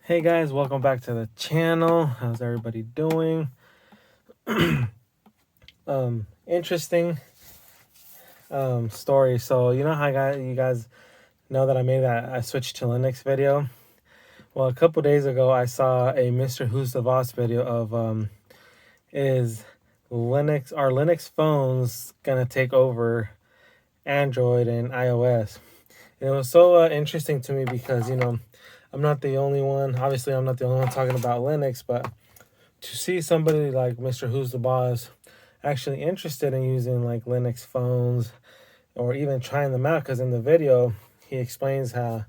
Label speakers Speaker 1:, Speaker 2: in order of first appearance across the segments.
Speaker 1: Hey guys, welcome back to the channel. How's everybody doing? Interesting story. So you know how you guys know that I switched to Linux video. Well, a couple days ago I saw a Mrwhosetheboss video of is Linux phones gonna take over Android and iOS. And it was so interesting to me because I'm not the only one. Obviously, I'm not the only one talking about Linux, but to see somebody like Mrwhosetheboss actually interested in using like Linux phones or even trying them out, because in the video he explains how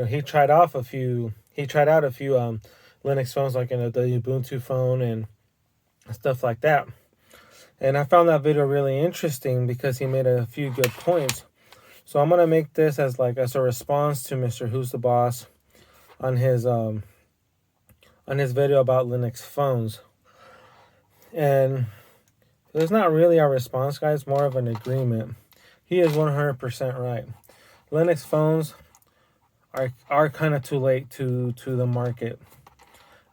Speaker 1: he tried out a few Linux phones, like the Ubuntu phone and stuff like that. And I found that video really interesting because he made a few good points. So I'm gonna make this as a response to Mrwhosetheboss on his video about Linux phones. And it's not really a response, guys, more of an agreement. He is 100% right. Linux phones are kind of too late to the market.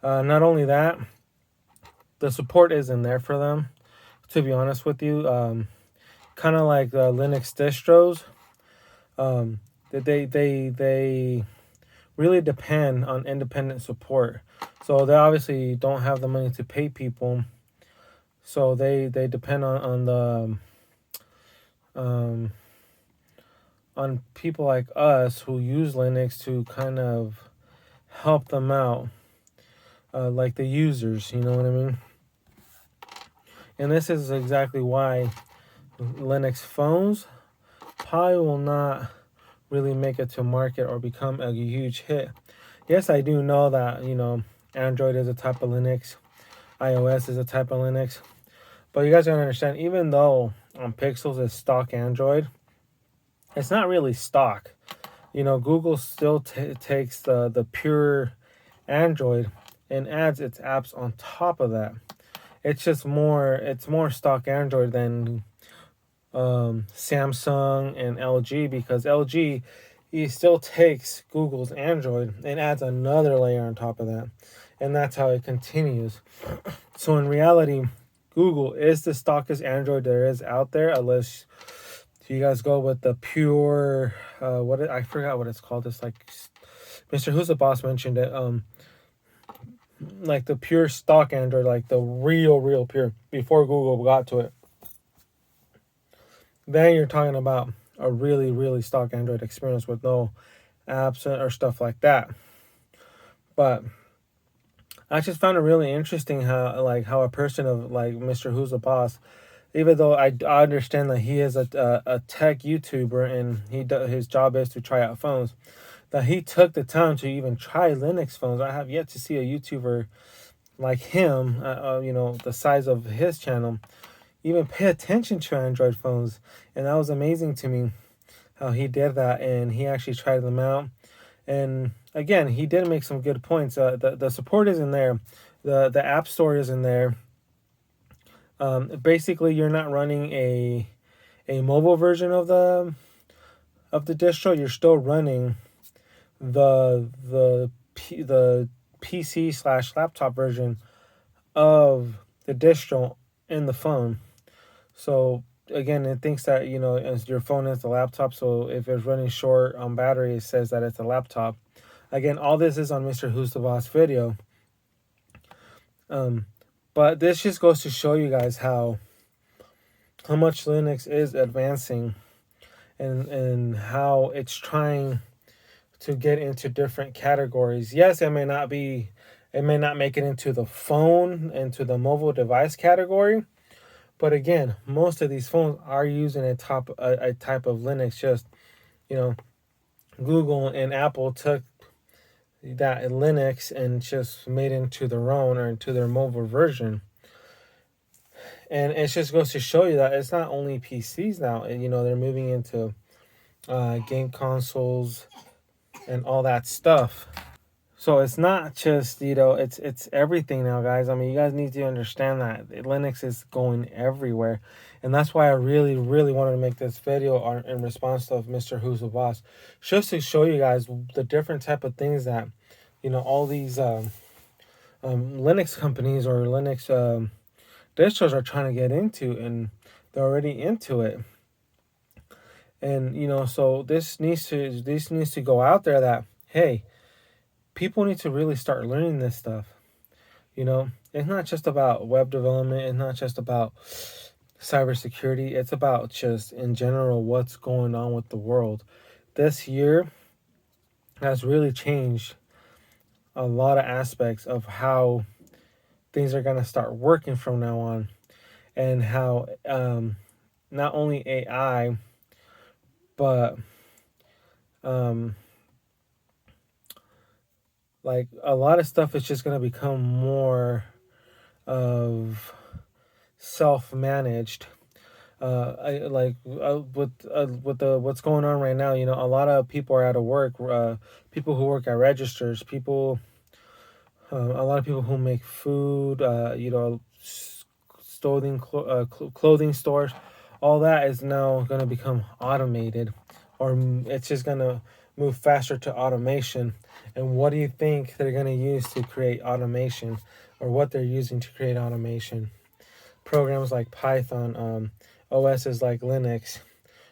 Speaker 1: Not only that, the support isn't there for them, to be honest with you. Kind of like the Linux distros, they really depend on independent support. So they obviously don't have the money to pay people. So they depend on people like us who use Linux to kind of help them out, like the users, you know what I mean? And this is exactly why Linux phones probably will not really make it to market or become a huge hit. Yes, I do know that, Android is a type of Linux, iOS is a type of Linux. But you guys gotta understand, even though Pixels is stock Android, it's not really stock. Google still takes the pure Android and adds its apps on top of that. It's more stock Android than Samsung and LG, because LG, he still takes Google's Android and adds another layer on top of that. And that's how it continues. So in reality, Google is the stockest Android there is out there, unless you guys go with the pure, I forgot what it's called. It's like Mrwhosetheboss mentioned it. Like the pure stock Android, like the real pure, before Google got to it. Then you're talking about a really stock Android experience with no apps or stuff like that. But I just found it really interesting how a person of like Mrwhosetheboss, even though I understand that he is a tech YouTuber and his job is to try out phones, that he took the time to even try Linux phones. I have yet to see a YouTuber like him, the size of his channel, even pay attention to Android phones. And that was amazing to me how he did that, and he actually tried them out. And again, he did make some good points. The support isn't there, the app store isn't there. Basically, you're not running a mobile version of the distro. You're still running the PC / laptop version of the distro in the phone. So again, it thinks that as your phone is the laptop. So if it's running short on battery, it says that it's a laptop. Again, all this is on Mrwhosetheboss video. But this just goes to show you guys how much Linux is advancing, and how it's trying to get into different categories. Yes, it may not make it into the phone, into the mobile device category. But again, most of these phones are using a type of Linux. Just, Google and Apple took that Linux and just made it into their own, or into their mobile version. And it just goes to show you that it's not only PCs now. They're moving into game consoles and all that stuff. So it's not just, it's everything now, guys. I mean, you guys need to understand that Linux is going everywhere. And that's why I really wanted to make this video in response to Mrwhosetheboss, just to show you guys the different type of things that, all these Linux companies or Linux distros are trying to get into, and they're already into it. And so this needs to go out there that, hey, people need to really start learning this stuff. It's not just about web development. It's not just about cybersecurity. It's about just in general what's going on with the world. This year has really changed a lot of aspects of how things are going to start working from now on, and how not only AI, but like a lot of stuff is just going to become more of self-managed. With the what's going on right now, a lot of people are out of work. People who work at registers, a lot of people who make food, clothing stores, all that is now going to become automated, or it's just going to move faster to automation. And what do you think they're going to use to create automation, or what they're using to create automation? Programs like Python, OSs like Linux,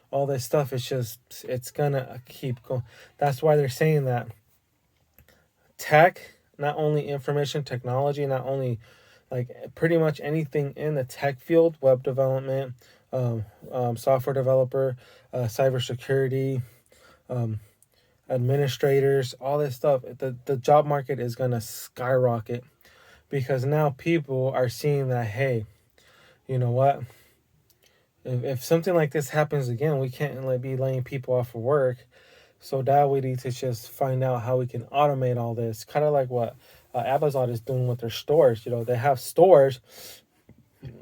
Speaker 1: all this stuff is it's going to keep going. That's why they're saying that tech, not only information technology, not only like pretty much anything in the tech field, web development, software developer, cybersecurity, administrators, all this stuff, the job market is going to skyrocket, because now people are seeing that, hey, you know what? If something like this happens again, we can't be laying people off of work. So now we need to just find out how we can automate all this. Kind of like what Amazon is doing with their stores. They have stores,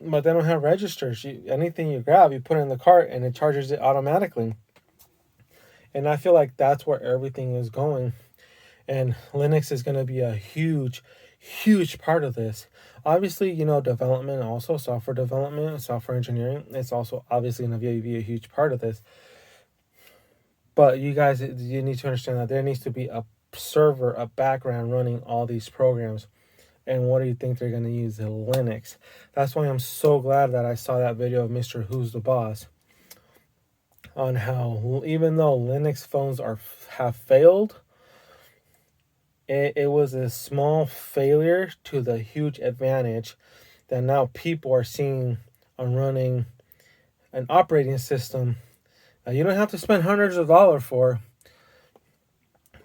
Speaker 1: but they don't have registers. Anything you grab, you put it in the cart, and it charges it automatically. And I feel like that's where everything is going. And Linux is going to be a huge, huge part of this. Obviously, development, also software development, software engineering, it's also obviously going to be a huge part of this. But you guys, you need to understand that there needs to be a server, a background running all these programs. And what do you think they're going to use? Linux. That's why I'm so glad that I saw that video of Mrwhosetheboss on how, even though Linux phones have failed, it was a small failure to the huge advantage that now people are seeing on running an operating system that you don't have to spend hundreds of dollars for,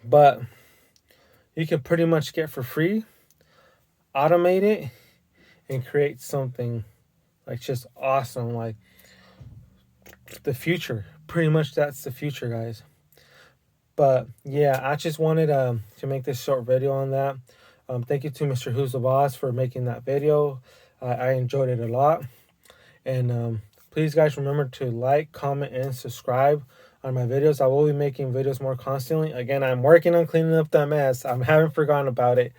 Speaker 1: but you can pretty much get for free, automate it, and create something like just awesome, like the future. Pretty much that's the future, guys. But yeah, I just wanted to make this short video on that. Thank you to Mrwhosetheboss for making that video. I enjoyed it a lot. And please, guys, remember to like, comment, and subscribe on my videos. I will be making videos more constantly. Again, I'm working on cleaning up that mess. I haven't forgotten about it.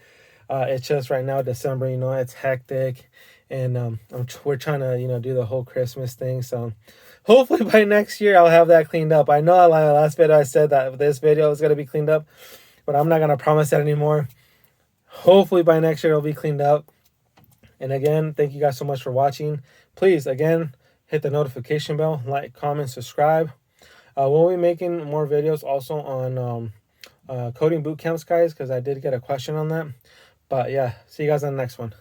Speaker 1: It's just right now, December, it's hectic. And we're trying to, do the whole Christmas thing. So hopefully by next year, I'll have that cleaned up. I know last video I said that this video is going to be cleaned up, but I'm not going to promise that anymore. Hopefully by next year, it'll be cleaned up. And again, thank you guys so much for watching. Please, again, hit the notification bell, like, comment, subscribe. We'll be making more videos also on coding boot camps, guys, because I did get a question on that. But yeah, see you guys on the next one.